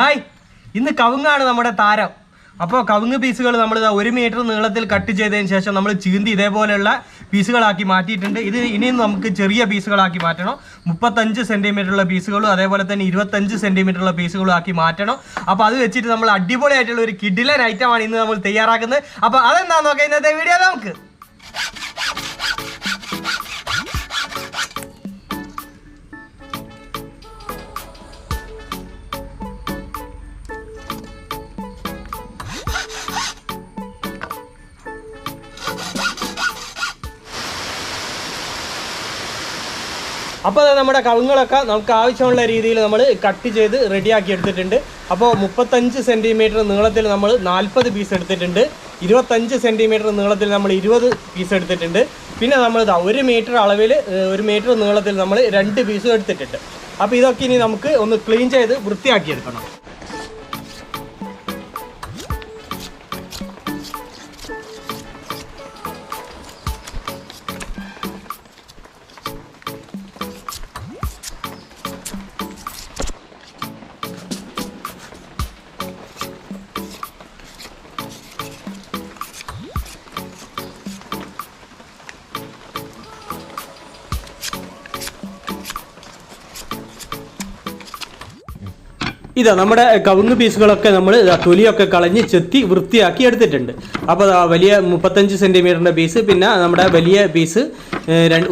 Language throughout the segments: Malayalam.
ഹായ്, ഇന്ന് കവുങ്ങാണ് നമ്മുടെ താരം. അപ്പോൾ കവുങ്ങ് പീസുകൾ നമ്മൾ 1 മീറ്റർ നീളത്തിൽ കട്ട് ചെയ്തതിന് ശേഷം നമ്മൾ ചീന്തി ഇതേപോലെയുള്ള പീസുകളാക്കി മാറ്റിയിട്ടുണ്ട്. ഇത് ഇനിയും നമുക്ക് ചെറിയ പീസുകളാക്കി മാറ്റണം. 35 സെൻറ്റിമീറ്ററുള്ള പീസുകളും അതേപോലെ തന്നെ 25 സെൻറ്റിമീറ്ററുള്ള പീസുകളും ആക്കി മാറ്റണം. അപ്പോൾ അത് വെച്ചിട്ട് നമ്മൾ അടിപൊളിയായിട്ടുള്ള ഒരു കിഡിലൻ ഐറ്റമാണ് ഇന്ന് നമ്മൾ തയ്യാറാക്കുന്നത്. അപ്പോൾ അതെന്താണെന്ന് നോക്കാം ഇന്നത്തെ വീഡിയോ നമുക്ക്. അപ്പോൾ നമ്മുടെ കവുങ്ങുകളൊക്കെ നമുക്ക് ആവശ്യമുള്ള രീതിയിൽ നമ്മൾ കട്ട് ചെയ്ത് റെഡിയാക്കി എടുത്തിട്ടുണ്ട്. അപ്പോൾ 35 സെൻറ്റിമീറ്റർ നീളത്തിൽ നമ്മൾ 40 പീസ് എടുത്തിട്ടുണ്ട്. 25 സെൻറ്റിമീറ്റർ നീളത്തിൽ നമ്മൾ 20 പീസ് എടുത്തിട്ടുണ്ട്. പിന്നെ നമ്മൾ 1 മീറ്റർ അളവിൽ 1 മീറ്റർ നീളത്തിൽ നമ്മൾ 2 പീസ് എടുത്തിട്ടുണ്ട്. അപ്പോൾ ഇതൊക്കെ ഇനി നമുക്ക് ഒന്ന് ക്ലീൻ ചെയ്ത് വൃത്തിയാക്കി എടുക്കണം. ഇതാ നമ്മുടെ കവുങ്ങ് പീസുകളൊക്കെ നമ്മൾ തൊലിയൊക്കെ കളഞ്ഞ് ചെത്തി വൃത്തിയാക്കി എടുത്തിട്ടുണ്ട്. അപ്പോൾ വലിയ 35 സെൻറ്റിമീറ്ററിൻ്റെ പീസ്, പിന്നെ നമ്മുടെ വലിയ പീസ്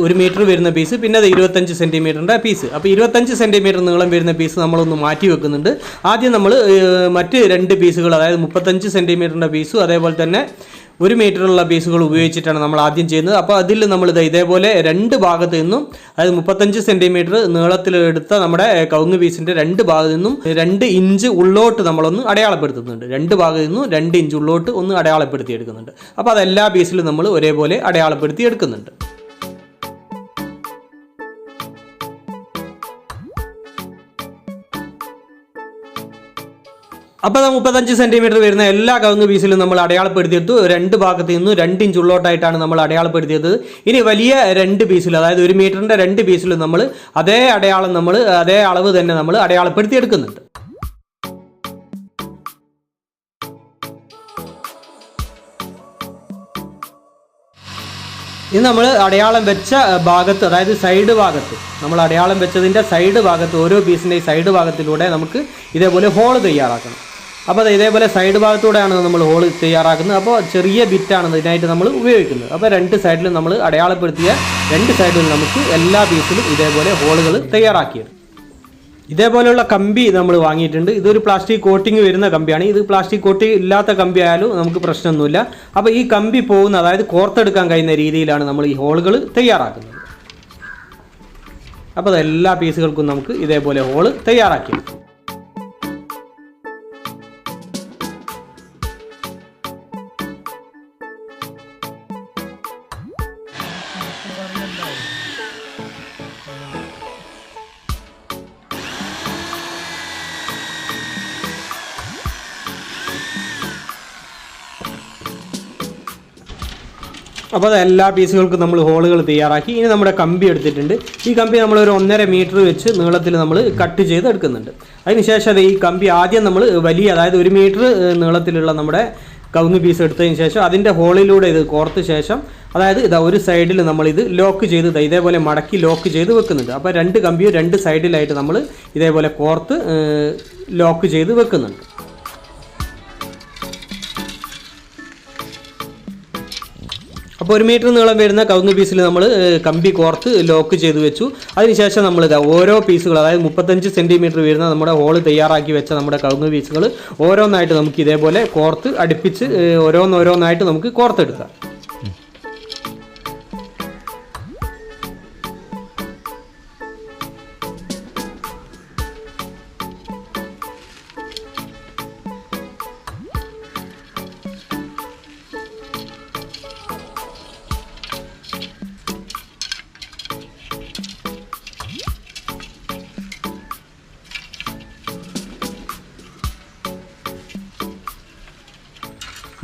1 മീറ്റർ വരുന്ന പീസ്, പിന്നെ അത് 25 സെൻറ്റിമീറ്ററിൻ്റെ പീസ്. അപ്പോൾ 25 സെൻറ്റിമീറ്റർ നീളം വരുന്ന പീസ് നമ്മളൊന്ന് മാറ്റി വെക്കുന്നുണ്ട്. ആദ്യം നമ്മൾ മറ്റ് 2 പീസുകൾ, അതായത് 35 സെൻറ്റിമീറ്ററിൻ്റെ പീസും അതേപോലെ തന്നെ 1 മീറ്ററുള്ള പീസുകൾ ഉപയോഗിച്ചിട്ടാണ് നമ്മൾ ആദ്യം ചെയ്യുന്നത്. അപ്പോൾ അതിൽ നമ്മൾ ഇതേപോലെ 2 ഭാഗത്ത് നിന്നും, അതായത് 35 സെൻറ്റിമീറ്റർ നീളത്തിലെടുത്ത നമ്മുടെ കവുങ്ങ് പീസിൻ്റെ 2 ഭാഗത്തു നിന്നും 2 ഇഞ്ച് ഉള്ളോട്ട് നമ്മളൊന്ന് അടയാളപ്പെടുത്തുന്നുണ്ട്. 2 ഭാഗത്തു നിന്നും 2 ഇഞ്ച് ഉള്ളോട്ട് ഒന്ന് അടയാളപ്പെടുത്തി എടുക്കുന്നുണ്ട്. അപ്പോൾ അതെല്ലാ പീസിലും നമ്മൾ ഒരേപോലെ അടയാളപ്പെടുത്തി എടുക്കുന്നുണ്ട്. അപ്പോൾ 35 സെൻറ്റിമീറ്റർ വരുന്ന എല്ലാ കവുങ്ങ് പീസിലും നമ്മൾ അടയാളപ്പെടുത്തിയെടുത്തു. 2 ഭാഗത്ത് നിന്നും 2 ഇഞ്ച് ഉള്ളോട്ടായിട്ടാണ് നമ്മൾ അടയാളപ്പെടുത്തിയത്. ഇനി വലിയ 2 പീസിൽ, അതായത് 1 മീറ്ററിൻ്റെ 2 പീസിലും നമ്മൾ അതേ അളവ് തന്നെ നമ്മൾ അടയാളപ്പെടുത്തി എടുക്കുന്നുണ്ട്. ഇനി നമ്മൾ അടയാളം വെച്ച ഭാഗത്ത്, അതായത് സൈഡ് ഭാഗത്ത്, നമ്മൾ അടയാളം വെച്ചതിൻ്റെ സൈഡ് ഭാഗത്ത്, ഓരോ പീസിൻ്റെയും സൈഡ് ഭാഗത്തിലൂടെ നമുക്ക് ഇതേപോലെ ഹോൾ തയ്യാറാക്കണം. അപ്പോൾ ഇതേപോലെ സൈഡ് ഭാഗത്തൂടെയാണ് നമ്മൾ ഹോൾ തയ്യാറാക്കുന്നത്. അപ്പോൾ ചെറിയ ബിറ്റാണ് ഇതിനായിട്ട് നമ്മൾ ഉപയോഗിക്കുന്നത്. അപ്പോൾ 2 സൈഡിലും നമ്മൾ അടയാളപ്പെടുത്തിയ 2 സൈഡിലും നമുക്ക് എല്ലാ പീസിലും ഇതേപോലെ ഹോളുകൾ തയ്യാറാക്കിയത്. ഇതേപോലെയുള്ള കമ്പി നമ്മൾ വാങ്ങിയിട്ടുണ്ട്. ഇതൊരു പ്ലാസ്റ്റിക് കോട്ടിങ് വരുന്ന കമ്പിയാണ്. ഇത് പ്ലാസ്റ്റിക് കോട്ടിങ് ഇല്ലാത്ത കമ്പി ആയാലും നമുക്ക് പ്രശ്നമൊന്നുമില്ല. അപ്പോൾ ഈ കമ്പി പോകുന്ന, അതായത് കോർത്തെടുക്കാൻ കഴിയുന്ന രീതിയിലാണ് നമ്മൾ ഈ ഹോളുകൾ തയ്യാറാക്കുന്നത്. അപ്പോൾ എല്ലാ പീസുകൾക്കും നമുക്ക് ഇതേപോലെ ഹോള് തയ്യാറാക്കിയെടുക്കും. അപ്പോൾ എല്ലാ പീസുകൾക്കും നമ്മൾ ഹോളുകൾ തയ്യാറാക്കി. ഇനി നമ്മുടെ കമ്പി എടുത്തിട്ടുണ്ട്. ഈ കമ്പി നമ്മൾ ഒരു 1.5 മീറ്റർ വെച്ച് നീളത്തിൽ നമ്മൾ കട്ട് ചെയ്ത് എടുക്കുന്നുണ്ട്. അതിനുശേഷം ഈ കമ്പി ആദ്യം നമ്മൾ വലിയ, അതായത് 1 മീറ്റർ നീളത്തിലുള്ള നമ്മുടെ കവുങ്ങ് പീസ് എടുത്തതിന് ശേഷം അതിൻ്റെ ഹോളിലൂടെ ഇത് കോർത്ത ശേഷം, അതായത് ഒരു സൈഡിൽ നമ്മളിത് ലോക്ക് ചെയ്ത് ഇതേപോലെ മടക്കി ലോക്ക് ചെയ്ത് വെക്കുന്നുണ്ട്. അപ്പോൾ 2 കമ്പിയും 2 സൈഡിലായിട്ട് നമ്മൾ ഇതേപോലെ കോർത്ത് ലോക്ക് ചെയ്ത് വെക്കുന്നുണ്ട്. അപ്പോൾ 1 മീറ്റർ നീളം വരുന്ന കവുങ്ങ് പീസിൽ നമ്മൾ കമ്പി കോർത്ത് ലോക്ക് ചെയ്ത് വെച്ചു. അതിനുശേഷം നമ്മൾ ഓരോ പീസുകൾ, അതായത് 35 സെൻറ്റിമീറ്റർ വരുന്ന നമ്മുടെ ഹോള് തയ്യാറാക്കി വെച്ച നമ്മുടെ കവുങ്ങ് പീസുകൾ ഓരോന്നായിട്ട് നമുക്ക് ഇതേപോലെ കോർത്ത് അടുപ്പിച്ച് ഓരോന്നായിട്ട് നമുക്ക് കോർത്തെടുക്കാം.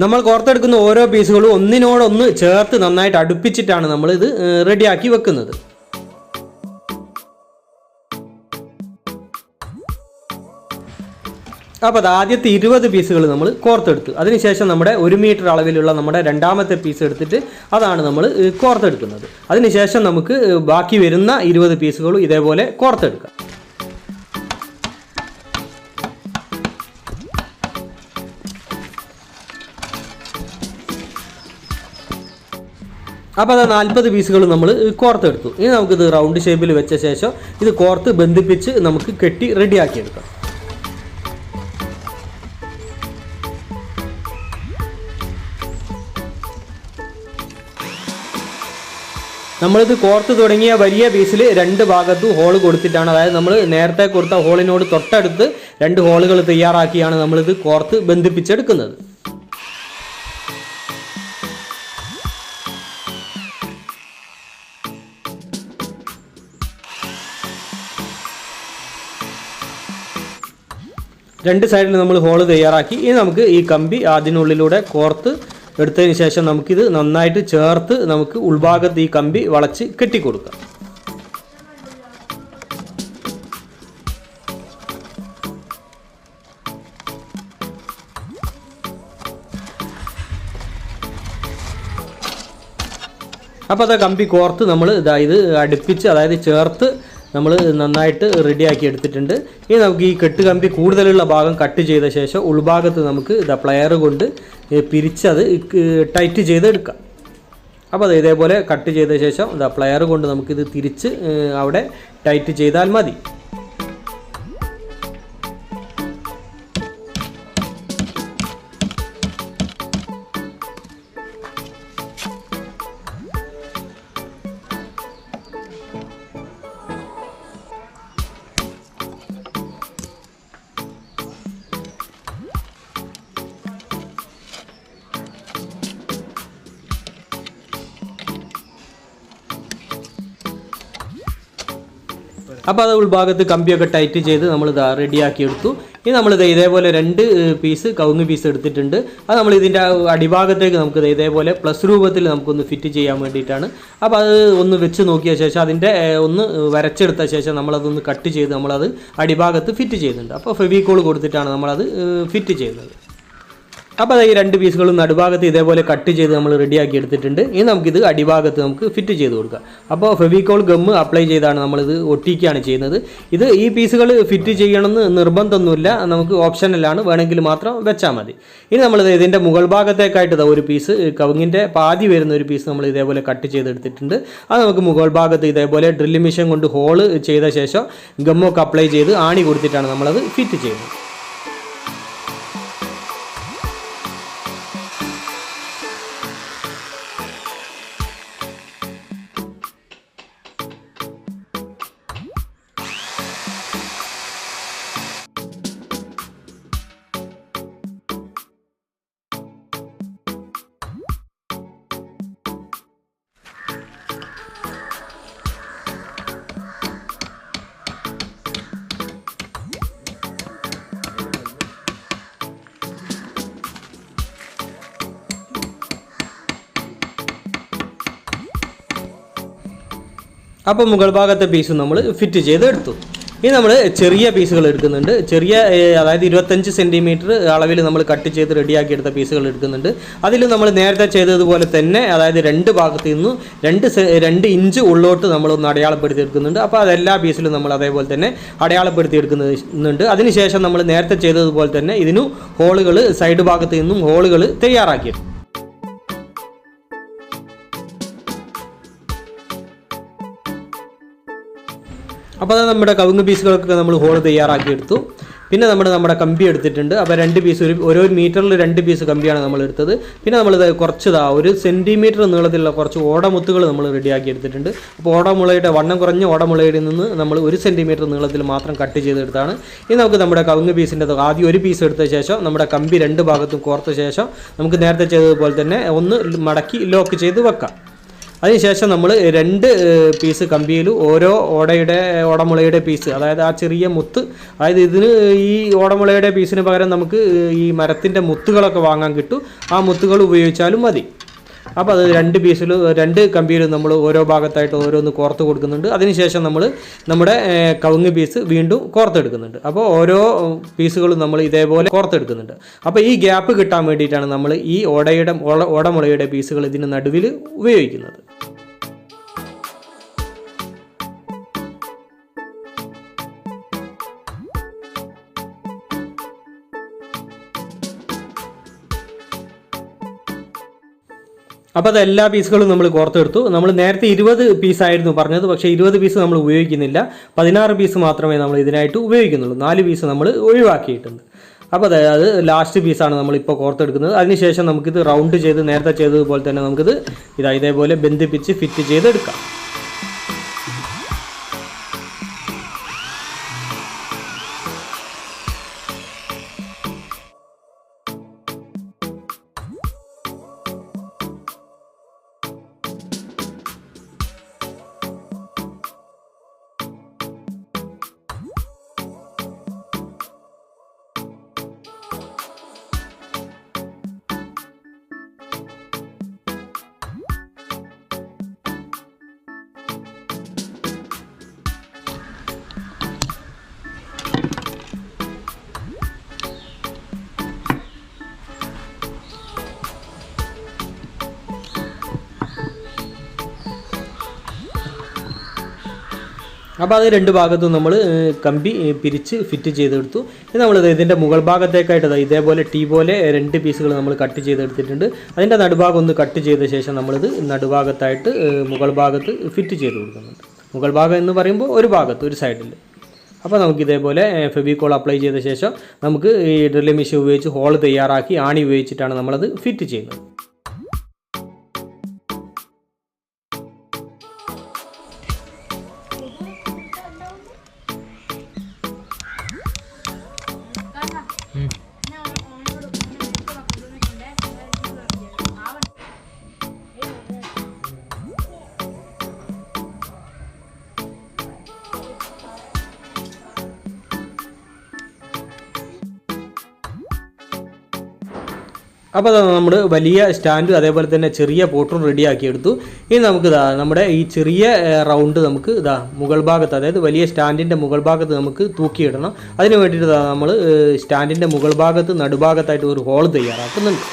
നമ്മൾ കോർത്തെടുക്കുന്ന ഓരോ പീസുകളും ഒന്നിനോടൊന്ന് ചേർത്ത് നന്നായിട്ട് അടുപ്പിച്ചിട്ടാണ് നമ്മൾ ഇത് റെഡിയാക്കി വെക്കുന്നത്. അപ്പോൾ അത് ആദ്യത്തെ 20 പീസുകൾ നമ്മൾ കോർത്തെടുത്തു. അതിനുശേഷം നമ്മുടെ 1 മീറ്റർ അളവിലുള്ള നമ്മുടെ രണ്ടാമത്തെ പീസ് എടുത്തിട്ട് അതാണ് നമ്മൾ കോർത്തെടുക്കുന്നത്. അതിനുശേഷം നമുക്ക് ബാക്കി വരുന്ന 20 പീസുകളും ഇതേപോലെ കോർത്തെടുക്കാം. അപ്പോൾ അത് 40 പീസുകൾ നമ്മൾ കോർത്തെടുത്തു. ഇനി നമുക്കിത് റൗണ്ട് ഷേപ്പിൽ വെച്ച ശേഷം ഇത് കോർത്ത് ബന്ധിപ്പിച്ച് നമുക്ക് കെട്ടി റെഡിയാക്കിയെടുക്കാം. നമ്മളിത് കോർത്ത് തുടങ്ങിയ വലിയ പീസിൽ 2 ഭാഗത്തും ഹോൾ കൊടുത്തിട്ടാണ്, അതായത് നമ്മൾ നേരത്തെ കൊടുത്ത ഹോളിനോട് തൊട്ടടുത്ത് 2 ഹോളുകൾ തയ്യാറാക്കിയാണ് നമ്മളിത് കോർത്ത് ബന്ധിപ്പിച്ചെടുക്കുന്നത്. രണ്ട് സൈഡിൽ നമ്മൾ ഹോൾ തയ്യാറാക്കി. ഇനി നമുക്ക് ഈ കമ്പി അതിനുള്ളിലൂടെ കോർത്ത് എടുത്തതിന് ശേഷം നമുക്കിത് നന്നായിട്ട് ചേർത്ത് നമുക്ക് ഉൾഭാഗത്ത് ഈ കമ്പി വളച്ച് കെട്ടിക്കൊടുക്കാം. അപ്പോൾ അത് കമ്പി കോർത്ത് നമ്മൾ ഇത് അടുപ്പിച്ച്, അതായത് ചേർത്ത് നമ്മൾ നന്നായിട്ട് റെഡിയാക്കി എടുത്തിട്ടുണ്ട്. ഇനി നമുക്ക് ഈ കെട്ട് കമ്പി കൂടുതലുള്ള ഭാഗം കട്ട് ചെയ്ത ശേഷം ഉൾഭാഗത്ത് നമുക്ക് പ്ലയർ കൊണ്ട് പിരിച്ചത് ടൈറ്റ് ചെയ്തെടുക്കാം. അപ്പോൾ അത് ഇതേപോലെ കട്ട് ചെയ്ത ശേഷം പ്ലയർ കൊണ്ട് നമുക്കിത് തിരിച്ച് അവിടെ ടൈറ്റ് ചെയ്താൽ മതി. അപ്പോൾ അത് ഉൾഭാഗത്ത് കമ്പിയൊക്കെ ടൈറ്റ് ചെയ്ത് നമ്മൾ റെഡിയാക്കി എടുത്തു. ഇനി നമ്മളിത് ഇതേപോലെ 2 പീസ് കവുങ്ങ് പീസ് എടുത്തിട്ടുണ്ട്. അത് നമ്മൾ ഇതിൻ്റെ അടിഭാഗത്തേക്ക് നമുക്ക് ഇതേപോലെ പ്ലസ് രൂപത്തിൽ നമുക്കൊന്ന് ഫിറ്റ് ചെയ്യാൻ വേണ്ടിയിട്ടാണ്. അപ്പോൾ അത് ഒന്ന് വെച്ച് നോക്കിയ ശേഷം അതിൻ്റെ ഒന്ന് വരച്ചെടുത്ത ശേഷം നമ്മളതൊന്ന് കട്ട് ചെയ്ത് നമ്മളത് അടിഭാഗത്ത് ഫിറ്റ് ചെയ്യുന്നുണ്ട്. അപ്പോൾ ഫെവിക്കോൾ കൊടുത്തിട്ടാണ് നമ്മളത് ഫിറ്റ് ചെയ്യുന്നത്. അപ്പോൾ അത് ഈ 2 പീസുകളും നടുഭാഗത്ത് ഇതേപോലെ കട്ട് ചെയ്ത് നമ്മൾ റെഡിയാക്കി എടുത്തിട്ടുണ്ട്. ഇനി നമുക്കിത് അടിഭാഗത്ത് നമുക്ക് ഫിറ്റ് ചെയ്ത് കൊടുക്കാം. അപ്പോൾ ഫെവിക്കോൾ ഗമ്മ് അപ്ലൈ ചെയ്താണ് നമ്മളിത് ഒട്ടിക്കുകയാണ് ചെയ്യുന്നത്. ഈ പീസുകൾ ഫിറ്റ് ചെയ്യണമെന്ന് നിർബന്ധമൊന്നുമില്ല, നമുക്ക് ഓപ്ഷനലാണ്, വേണമെങ്കിൽ മാത്രം വെച്ചാൽ മതി. ഇനി നമ്മളിത് ഇതിൻ്റെ മുകൾ ഭാഗത്തേക്കായിട്ട് ഒരു പീസ് കവുങ്ങിൻ്റെ പാതി വരുന്ന ഒരു പീസ് നമ്മൾ ഇതേപോലെ കട്ട് ചെയ്തെടുത്തിട്ടുണ്ട്. അത് നമുക്ക് മുകൾ ഭാഗത്ത് ഇതേപോലെ ഡ്രില്ല് മെഷീൻ കൊണ്ട് ഹോള് ചെയ്ത ശേഷം ഗമ്മൊക്കെ അപ്ലൈ ചെയ്ത് ആണി കൊടുത്തിട്ടാണ് നമ്മളത് ഫിറ്റ് ചെയ്യുന്നത്. അപ്പോൾ മുകൾ ഭാഗത്തെ പീസ് നമ്മൾ ഫിറ്റ് ചെയ്തെടുത്തു. ഇനി നമ്മൾ ചെറിയ പീസുകൾ എടുക്കുന്നുണ്ട്. അതായത് 25 സെൻറ്റിമീറ്റർ അളവിൽ നമ്മൾ കട്ട് ചെയ്ത് റെഡിയാക്കി എടുത്ത പീസുകൾ എടുക്കുന്നുണ്ട്. അതിൽ നമ്മൾ നേരത്തെ ചെയ്തതുപോലെ തന്നെ, അതായത് 2 ഭാഗത്തു നിന്നും 2 ഇഞ്ച് ഉള്ളോട്ട് നമ്മളൊന്ന് അടയാളപ്പെടുത്തി എടുക്കുന്നുണ്ട്. അപ്പോൾ അതെല്ലാ പീസിലും നമ്മൾ അതേപോലെ തന്നെ അടയാളപ്പെടുത്തി എടുക്കുന്നുണ്ട്. അതിനുശേഷം നമ്മൾ നേരത്തെ ചെയ്തതുപോലെ തന്നെ ഇതിനു ഹോളുകൾ, സൈഡ് ഭാഗത്തു നിന്നും ഹോളുകൾ തയ്യാറാക്കിയിട്ടുണ്ട്. അപ്പോൾ നമ്മുടെ കവുങ്ങ് പീസുകളൊക്കെ നമ്മൾ ഹോൾ തയ്യാറാക്കി എടുത്തു. പിന്നെ നമ്മുടെ കമ്പി എടുത്തിട്ടുണ്ട്. അപ്പോൾ 2 പീസ്, ഓരോ മീറ്ററിൽ 2 പീസ് കമ്പിയാണ് നമ്മൾ എടുത്തത്. പിന്നെ നമ്മളിത് കുറച്ച് 1 സെൻറ്റിമീറ്റർ നീളത്തിലുള്ള കുറച്ച് ഓടമുത്തുകൾ നമ്മൾ റെഡിയാക്കി എടുത്തിട്ടുണ്ട്. അപ്പോൾ ഓടമുളയുടെ വണ്ണം കുറഞ്ഞ ഓടമുളയുടെ നിന്ന് നമ്മൾ 1 സെൻറ്റിമീറ്റർ നീളത്തിൽ മാത്രം കട്ട് ചെയ്തെടുത്താണ്. ഇനി നമുക്ക് നമ്മുടെ കവുങ്ങ് പീസിൻ്റെ ആദ്യം 1 പീസ് എടുത്ത ശേഷം നമ്മുടെ കമ്പി 2 ഭാഗത്തും കോർത്ത ശേഷം നമുക്ക് നേരത്തെ ചെയ്തതുപോലെ തന്നെ ഒന്ന് മടക്കി ലോക്ക് ചെയ്ത് വെക്കാം. അതിനുശേഷം നമ്മൾ 2 പീസ് കമ്പിയിൽ ഓരോ ഓടമുളയുടെ പീസ്, അതായത് ആ ചെറിയ മുത്ത്, അതായത് ഇതിന് ഈ ഓടമുളയുടെ പീസിന് പകരം നമുക്ക് ഈ മരത്തിൻ്റെ മുത്തുകളൊക്കെ വാങ്ങാൻ കിട്ടും. ആ മുത്തുകൾ ഉപയോഗിച്ചാലും മതി. അപ്പോൾ അത് 2 പീസിലും 2 കമ്പിയിലും നമ്മൾ ഓരോ ഭാഗത്തായിട്ട് ഓരോന്ന് കോർത്ത് കൊടുക്കുന്നുണ്ട്. അതിനുശേഷം നമ്മൾ നമ്മുടെ കവുങ്ങ് പീസ് വീണ്ടും കോർത്തെടുക്കുന്നുണ്ട്. അപ്പോൾ ഓരോ പീസുകളും നമ്മൾ ഇതേപോലെ കോർത്തെടുക്കുന്നുണ്ട്. അപ്പോൾ ഈ ഗ്യാപ്പ് കിട്ടാൻ വേണ്ടിയിട്ടാണ് നമ്മൾ ഈ ഓടമുളയുടെ പീസുകൾ ഇതിന് നടുവിൽ ഉപയോഗിക്കുന്നത്. അപ്പോൾ അത് എല്ലാ പീസുകളും നമ്മൾ കോർത്തെടുത്തു. നമ്മൾ നേരത്തെ 20 പീസായിരുന്നു പറഞ്ഞത്, പക്ഷേ 20 പീസ് നമ്മൾ ഉപയോഗിക്കുന്നില്ല. 16 പീസ് മാത്രമേ നമ്മൾ ഇതിനായിട്ട് ഉപയോഗിക്കുന്നുള്ളൂ. 4 പീസ് നമ്മൾ ഒഴിവാക്കിയിട്ടുണ്ട്. അപ്പോൾ അത് ലാസ്റ്റ് പീസാണ് നമ്മളിപ്പോൾ കോർത്തെടുക്കുന്നത്. അതിനുശേഷം നമുക്കിത് റൗണ്ട് ചെയ്ത് നേരത്തെ ചെയ്തതുപോലെ തന്നെ നമുക്കിത് ഇതേപോലെ ബന്ധിപ്പിച്ച് ഫിറ്റ് ചെയ്തെടുക്കാം. അപ്പോൾ അത് 2 ഭാഗത്തും നമ്മൾ കമ്പി പിരിച്ച് ഫിറ്റ് ചെയ്തെടുത്തു. ഇത് നമ്മൾ ഇതിൻ്റെ മുകൾ ഭാഗത്തേക്കായിട്ട് ഇതേപോലെ ടീ പോലെ 2 പീസുകൾ നമ്മൾ കട്ട് ചെയ്തെടുത്തിട്ടുണ്ട്. അതിൻ്റെ നടുഭാഗം ഒന്ന് കട്ട് ചെയ്ത ശേഷം നമ്മളിത് നടുഭാഗത്തായിട്ട് മുകൾ ഭാഗത്ത് ഫിറ്റ് ചെയ്ത് കൊടുക്കുന്നുണ്ട്. മുകൾ ഭാഗം എന്ന് പറയുമ്പോൾ ഒരു ഭാഗത്ത് ഒരു സൈഡിൽ. അപ്പോൾ നമുക്ക് ഇതേപോലെ ഫെവിക്കോൾ അപ്ലൈ ചെയ്ത ശേഷം നമുക്ക് ഈ ഡ്രില്ലിംഗ് മെഷീൻ ഉപയോഗിച്ച് ഹോൾ തയ്യാറാക്കി ആണി ഉപയോഗിച്ചിട്ടാണ് നമ്മളത് ഫിറ്റ് ചെയ്യുന്നത്. അപ്പോൾ നമ്മൾ വലിയ സ്റ്റാൻഡ് അതേപോലെ തന്നെ ചെറിയ പോട്ടും റെഡിയാക്കി എടുത്തു. ഇനി നമുക്ക് നമ്മുടെ ഈ ചെറിയ റൗണ്ട് നമുക്ക് മുകൾ ഭാഗത്ത്, അതായത് വലിയ സ്റ്റാൻഡിൻ്റെ മുകൾ ഭാഗത്ത് നമുക്ക് തൂക്കിയിടണം. അതിന് വേണ്ടിയിട്ട് നമ്മൾ സ്റ്റാൻഡിൻ്റെ മുകൾ ഭാഗത്ത് നടുഭാഗത്തായിട്ട് ഒരു ഹോൾ തയ്യാറാക്കുന്നുണ്ട്.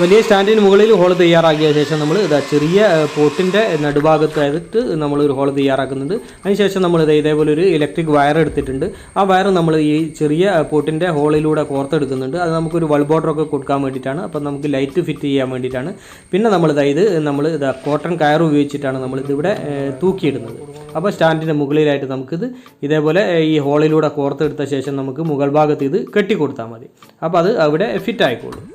വലിയ സ്റ്റാൻഡിന് മുകളിൽ ഹോൾ തയ്യാറാക്കിയ ശേഷം നമ്മൾ ചെറിയ പോട്ടിൻ്റെ നടുഭാഗത്തായിട്ട് നമ്മളൊരു ഹോൾ തയ്യാറാക്കുന്നുണ്ട്. അതിനുശേഷം നമ്മൾ ഇതേപോലെ ഒരു ഇലക്ട്രിക് വയർ എടുത്തിട്ടുണ്ട്. ആ വയർ നമ്മൾ ഈ ചെറിയ പോട്ടിൻ്റെ ഹോളിലൂടെ കോർത്തെടുക്കുന്നുണ്ട്. അത് നമുക്കൊരു വൾ ബോർഡറൊക്കെ കൊടുക്കാൻ വേണ്ടിയിട്ടാണ്. അപ്പം നമുക്ക് ലൈറ്റ് ഫിറ്റ് ചെയ്യാൻ വേണ്ടിയിട്ടാണ്. പിന്നെ നമ്മൾ കോട്ടൺ കയർ ഉപയോഗിച്ചിട്ടാണ് നമ്മളിതിവിടെ തൂക്കിയിടുന്നത്. അപ്പോൾ സ്റ്റാൻഡിൻ്റെ മുകളിലായിട്ട് നമുക്കിത് ഇതേപോലെ ഈ ഹോളിലൂടെ കോർത്തെടുത്ത ശേഷം നമുക്ക് മുകൾ ഭാഗത്ത് ഇത് കെട്ടിക്കൊടുത്താൽ മതി. അപ്പോൾ അത് അവിടെ ഫിറ്റ് ആയിക്കോളും.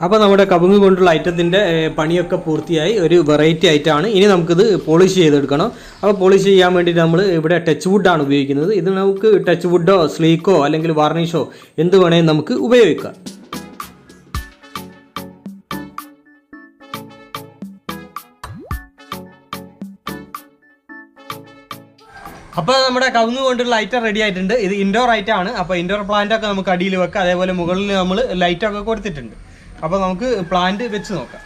അപ്പോൾ നമ്മുടെ കവുങ്ങ് കൊണ്ടുള്ള ഐറ്റത്തിൻ്റെ പണിയൊക്കെ പൂർത്തിയായി. ഒരു വെറൈറ്റി ഐറ്റമാണ്. ഇനി നമുക്കിത് പോളിഷ് ചെയ്തെടുക്കണം. അപ്പോൾ പോളിഷ് ചെയ്യാൻ വേണ്ടിയിട്ട് നമ്മൾ ഇവിടെ ടച്ച് വുഡാണ് ഉപയോഗിക്കുന്നത്. ഇത് നമുക്ക് ടച്ച് വുഡോ സ്ലീക്കോ അല്ലെങ്കിൽ വാർണിഷോ എന്ത് വേണമെങ്കിലും നമുക്ക് ഉപയോഗിക്കാം. അപ്പോൾ നമ്മുടെ കവുങ്ങ് കൊണ്ടുള്ള ഐറ്റം റെഡി ആയിട്ടുണ്ട്. ഇത് ഇൻഡോർ ഐറ്റം ആണ്. അപ്പോൾ ഇൻഡോർ പ്ലാന്റ് ഒക്കെ നമുക്ക് അടിയിൽ വെക്കാം. അതേപോലെ മുകളിൽ നമ്മൾ ലൈറ്റൊക്കെ കൊടുത്തിട്ടുണ്ട്. അപ്പോൾ നമുക്ക് പ്ലാന്റ് വെച്ച് നോക്കാം.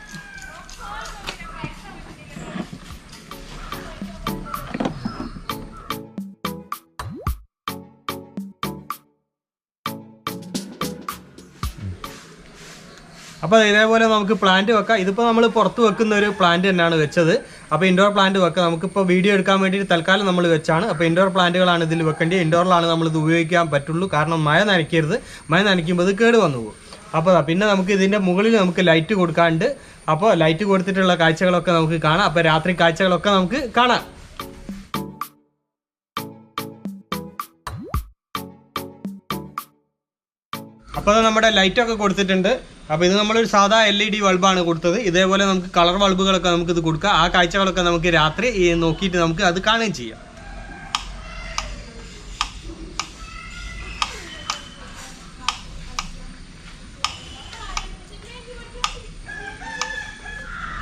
അപ്പോൾ ഇതേപോലെ നമുക്ക് പ്ലാന്റ് വെക്കാം. ഇതിപ്പോൾ നമ്മൾ പുറത്ത് വെക്കുന്ന ഒരു പ്ലാന്റ് തന്നെയാണ് വെച്ചത്. അപ്പോൾ ഇൻഡോർ പ്ലാന്റ് വെക്കാം. നമുക്കിപ്പോൾ വീഡിയോ എടുക്കാൻ വേണ്ടിയിട്ട് തൽക്കാലം നമ്മൾ വെച്ചാണ്. അപ്പോൾ ഇൻഡോർ പ്ലാന്റുകളാണ് ഇതിൽ വെക്കേണ്ടത്. ഇൻഡോറിലാണ് നമ്മളിത് ഉപയോഗിക്കാൻ പറ്റുള്ളൂ. കാരണം മഴ നനയ്ക്കരുത്. മഴ നനയ്ക്കുമ്പോൾ ഇത് കേട് വന്നു പോകും. അപ്പോൾ പിന്നെ നമുക്ക് ഇതിൻ്റെ മുകളിൽ നമുക്ക് ലൈറ്റ് കൊടുക്കാണ്ട്. അപ്പോൾ ലൈറ്റ് കൊടുത്തിട്ടുള്ള കാഴ്ചകളൊക്കെ നമുക്ക് കാണാം. അപ്പോൾ രാത്രി കാഴ്ചകളൊക്കെ നമുക്ക് കാണാം. അപ്പോൾ നമ്മുടെ ലൈറ്റൊക്കെ കൊടുത്തിട്ടുണ്ട്. അപ്പോൾ ഇത് നമ്മളൊരു സാധാ LED ബൾബാണ് കൊടുത്തത്. ഇതേപോലെ നമുക്ക് കളർ ബൾബുകളൊക്കെ നമുക്കിത് കൊടുക്കാം. ആ കാഴ്ചകളൊക്കെ നമുക്ക് രാത്രി നോക്കിയിട്ട് നമുക്ക് അത് കാണുകയും ചെയ്യാം.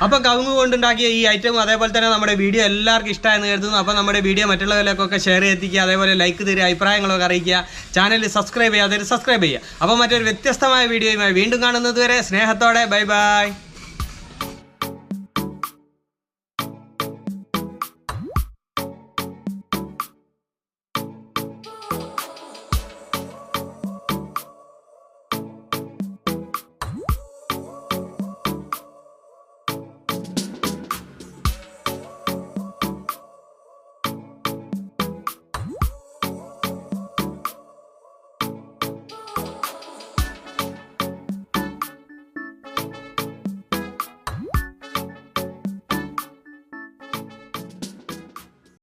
അപ്പോൾ കവുങ്ങ് കൊണ്ടുണ്ടാക്കിയ ഈ ഐറ്റം അതേപോലെ തന്നെ നമ്മുടെ വീഡിയോ എല്ലാവർക്കും ഇഷ്ടമായെന്ന് കരുതുന്നു. അപ്പോൾ നമ്മുടെ വീഡിയോ മറ്റുള്ളവരിലേക്കൊക്കെ ഷെയർ എത്തിക്കുക, അതേപോലെ ലൈക്ക് തരിക, അഭിപ്രായങ്ങളൊക്കെ അറിയിക്കുക, ചാനൽ സബ്സ്ക്രൈബ് ചെയ്യുക, സബ്സ്ക്രൈബ് ചെയ്യുക. അപ്പോൾ മറ്റൊരു വ്യത്യസ്തമായ വീഡിയോയുമായി വീണ്ടും കാണുന്നത് വരെ സ്നേഹത്തോടെ ബൈ ബൈ.